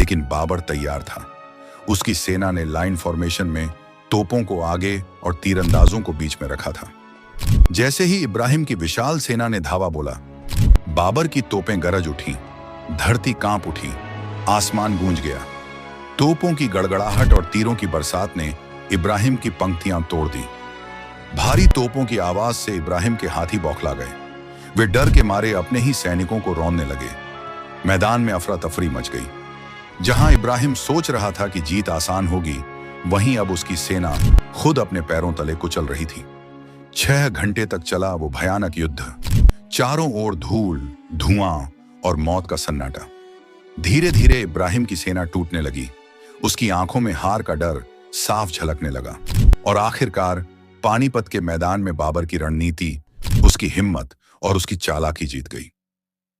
लेकिन बाबर तैयार था। उसकी सेना ने लाइन फॉर्मेशन में तोपों को आगे और तीरंदाजों को बीच में रखा था। जैसे ही इब्राहिम की विशाल सेना ने धावा बोला, बाबर की तोपें गरज उठी, धरती कांप उठी, आसमान गूंज गया। तोपों की गड़गड़ाहट और तीरों की बरसात ने इब्राहिम की पंक्तियां तोड़ दी। भारी तोपों की आवाज से इब्राहिम के हाथी बौखला गए। वे डर के मारे अपने ही सैनिकों को रौंदने लगे। मैदान में अफरा तफरी मच गई। जहां इब्राहिम सोच रहा था कि जीत आसान होगी, वहीं अब उसकी सेना खुद अपने पैरों तले कुचल रही थी। 6 घंटे तक चला वो भयानक युद्ध। चारों ओर धूल, धुआं और मौत का सन्नाटा। धीरे धीरे इब्राहिम की सेना टूटने लगी। उसकी आंखों में हार का डर साफ झलकने लगा और आखिरकार पानीपत के मैदान में बाबर की रणनीति, उसकी हिम्मत और उसकी चालाकी जीत गई।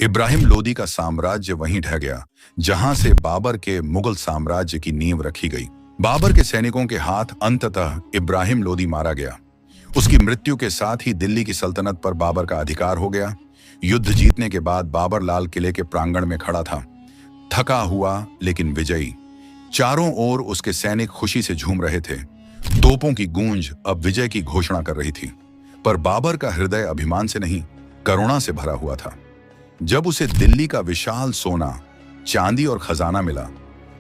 इब्राहिम लोदी का साम्राज्य वहीं ढह गया जहां से बाबर के मुगल साम्राज्य की नींव रखी गई। बाबर के सैनिकों के हाथ अंततः इब्राहिम लोदी मारा गया। उसकी मृत्यु के साथ ही दिल्ली की सल्तनत पर बाबर का अधिकार हो गया। युद्ध जीतने के बाद बाबर लाल किले के प्रांगण में खड़ा था, थका हुआ लेकिन विजयी। चारों ओर उसके सैनिक खुशी से झूम रहे थे। तोपों की गूंज अब विजय की घोषणा कर रही थी, पर बाबर का हृदय अभिमान से नहीं, करुणा से भरा हुआ था। जब उसे दिल्ली का विशाल सोना, चांदी और खजाना मिला,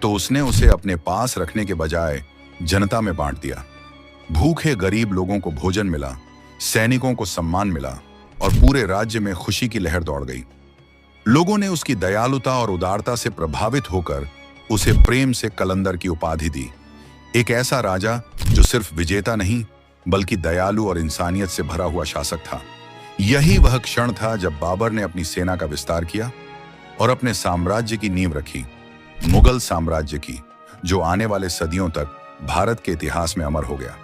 तो उसने उसे अपने पास रखने के बजाय जनता में बांट दिया। भूखे गरीब लोगों को भोजन मिला, सैनिकों को सम्मान मिला और पूरे राज्य में खुशी की लहर दौड़ गई। लोगों ने उसकी दयालुता और उदारता से प्रभावित होकर उसे प्रेम से कलंदर की उपाधि दी। एक ऐसा राजा जो सिर्फ विजेता नहीं, बल्कि दयालु और इंसानियत से भरा हुआ शासक था। यही वह क्षण था जब बाबर ने अपनी सेना का विस्तार किया और अपने साम्राज्य की नींव रखी, मुगल साम्राज्य की, जो आने वाले सदियों तक भारत के इतिहास में अमर हो गया।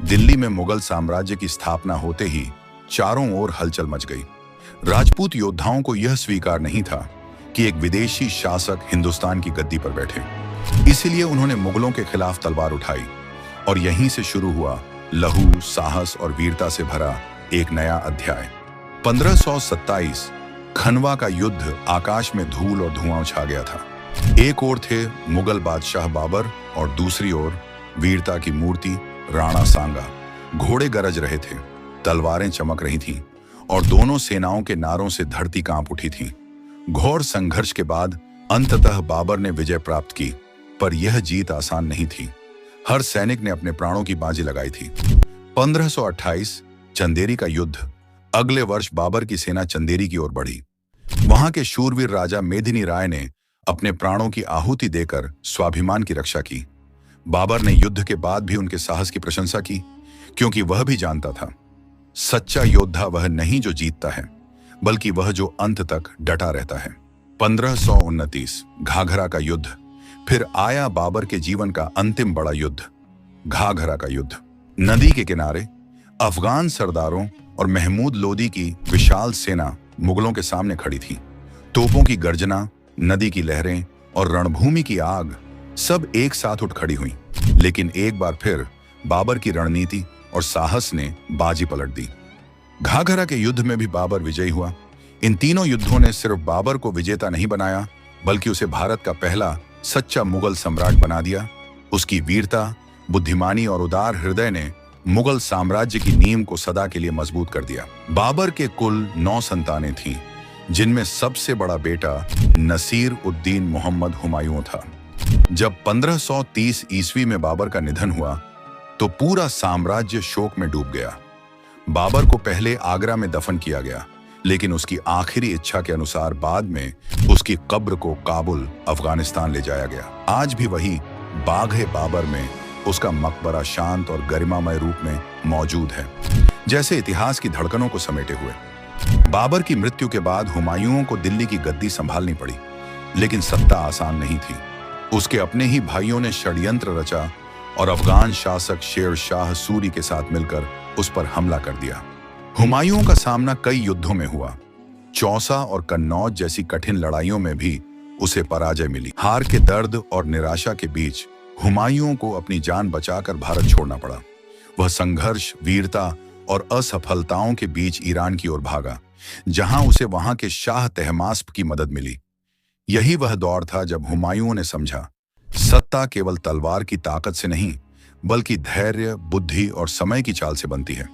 दिल्ली में मुगल साम्राज्य की स्थापना होते ही चारों ओर हलचल मच गई। राजपूत योद्धाओं को यह स्वीकार नहीं था कि एक विदेशी शासक हिंदुस्तान की गद्दी पर बैठे, इसलिए उन्होंने मुगलों के खिलाफ तलवार उठाई और यहीं से शुरू हुआ लहू, साहस और वीरता से भरा एक नया अध्याय। 1527 खनवा का युद्ध आकाश में धूल और धुआं छा गया था। एक ओर थे मुगल बादशाह बाबर और दूसरी ओर वीरता की मूर्ति राणा सांगा। घोड़े गरज रहे थे, तलवारें चमक रही थीं और दोनों सेनाओं के नारों से धरती कांप उठी थी। घोर संघर्ष के बाद अंततः बाबर ने विजय प्राप्त की, पर यह जीत आसान नहीं थी। हर सैनिक ने अपने प्राणों की बाजी लगाई थी। 1528 चंदेरी का युद्ध। अगले वर्ष बाबर की सेना चंदेरी की ओर बढ़ी। वहां के शूरवीर राजा मेदिनी राय ने अपने प्राणों की आहुति देकर स्वाभिमान की रक्षा की। बाबर ने युद्ध के बाद भी उनके साहस की प्रशंसा की, क्योंकि वह भी जानता था, सच्चा योद्धा वह नहीं जो जीतता है, बल्कि वह जो अंत तक डटा रहता है। 1529 घाघरा का युद्ध। फिर आया बाबर के जीवन का अंतिम बड़ा युद्ध, घाघरा का युद्ध। नदी के किनारे अफगान सरदारों और महमूद लोदी की विशाल सेना मुगलों के सामने खड़ी थी। तोपों की गर्जना, नदी की लहरें और रणभूमि की आग सब एक साथ उठ खड़ी हुई। लेकिन एक बार फिर बाबर की रणनीति और साहस ने बाजी पलट दी। घाघरा के युद्ध में भी बाबर विजयी हुआ। इन तीनों युद्धों ने सिर्फ बाबर को विजेता नहीं बनाया, बल्कि उसे भारत का पहला सच्चा मुगल सम्राट बना दिया। उसकी वीरता, बुद्धिमानी और उदार हृदय ने मुगल साम्राज्य की नींव को सदा के लिए मजबूत कर दिया। बाबर के कुल 9 संतानें थीं, जिनमें सबसे बड़ा बेटा नसीर उद्दीन मोहम्मद हुमायूं था। जब 1530 ईस्वी में बाबर का निधन हुआ, तो पूरा साम्राज्य शोक में डूब गया। बाबर को पहले आगरा में दफन किया गया, लेकिन उसकी आखिरी इच्छा के अनुसार बाद में उसकी कब्र को काबुल, अफगानिस्तान ले जाया गया। आज भी वही बाग-ए-बाबर में उसका मकबरा शांत और गरिमामय रूप में मौजूद है, जैसे इतिहास की धड़कनों को समेटे हुए। बाबर की मृत्यु के बाद हुमायूं को दिल्ली की गद्दी संभालनी पड़ी, लेकिन सत्ता आसान नहीं थी। उसके अपने ही भाइयों ने षड्यंत्र रचा और अफगान शासक शेर शाह सूरी के साथ मिलकर उस पर हमला कर दिया। हुमायूं का सामना कई युद्धों में हुआ। चौसा और कन्नौज जैसी कठिन लड़ाइयों में भी उसे पराजय मिली। हार के दर्द और निराशा के बीच हुमायूं को अपनी जान बचाकर भारत छोड़ना पड़ा। वह संघर्ष, वीरता और असफलताओं के बीच ईरान की ओर भागा, जहां उसे वहां के शाह तहमास्प की मदद मिली। यही वह दौर था जब हुमायूं ने समझा, सत्ता केवल तलवार की ताकत से नहीं बल्कि धैर्य, बुद्धि और समय की चाल से बनती है।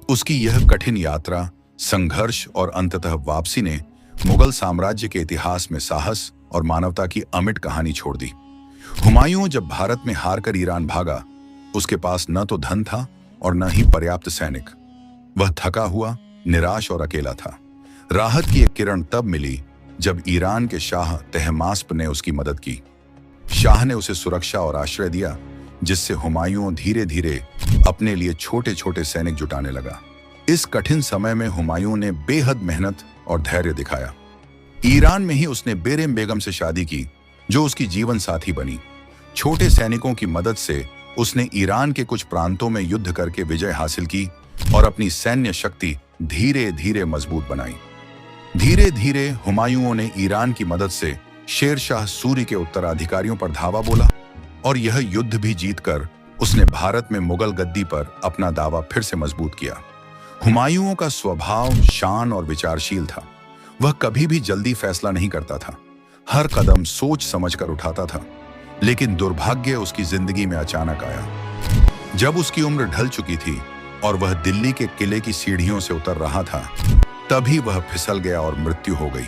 उसकी यह कठिन यात्रा, संघर्ष और अंततः वापसी ने मुगल साम्राज्य के इतिहास में साहस और मानवता की अमिट कहानी छोड़ दी। हुमायूं जब भारत में हारकर ईरान भागा, उसके पास न तो धन था और न ही पर्याप्त सैनिक। वह थका हुआ, निराश और अकेला था। राहत की एक किरण तब मिली जब ईरान के शाह तहमास्प ने उसकी मदद की। शाह ने उसे सुरक्षा और आश्रय दिया, जिससे हुमायूं धीरे धीरे अपने लिए छोटे छोटे सैनिक जुटाने लगा। इस कठिन समय में हुमायूं ने बेहद मेहनत और धैर्य दिखाया। ईरान में ही उसने बेरेम बेगम से शादी की, जो उसकी जीवन साथी बनी। छोटे सैनिकों की मदद से उसने ईरान के कुछ प्रांतों में युद्ध करके विजय हासिल की और अपनी सैन्य शक्ति धीरे धीरे मजबूत बनाई। धीरे धीरे हुमायूं ने ईरान की मदद से शेर शाह सूरी के उत्तराधिकारियों पर धावा बोला और यह युद्ध भी जीतकर उसने भारत में मुगल गद्दी पर अपना दावा फिर से मजबूत किया। हुमायूं का स्वभाव शान और विचारशील था। वह कभी भी जल्दी फैसला नहीं करता था, हर कदम सोच समझकर उठाता था। लेकिन दुर्भाग्य उसकी जिंदगी में अचानक आया। जब उसकी उम्र ढल चुकी थी और वह दिल्ली के किले की सीढ़ियों से उतर रहा था, तभी वह फिसल गया और मृत्यु हो गई।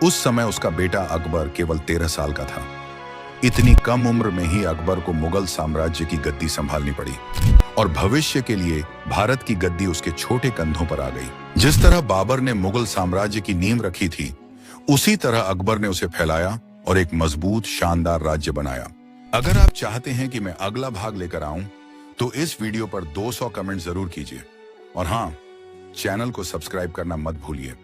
उस समय उसका बेटा अकबर केवल 13 साल का था। इतनी कम उम्र में ही अकबर को मुगल साम्राज्य की गद्दी संभालनी पड़ी और भविष्य के लिए भारत की गद्दी उसके छोटे कंधों पर आ गई। जिस तरह बाबर ने मुगल साम्राज्य की नींव रखी थी, उसी तरह अकबर ने उसे फैलाया और एक मजबूत, शानदार राज्य बनाया। अगर आप चाहते हैं कि मैं अगला भाग लेकर आऊं, तो इस वीडियो पर 200 कमेंट जरूर कीजिए और हाँ, चैनल को सब्सक्राइब करना मत भूलिए।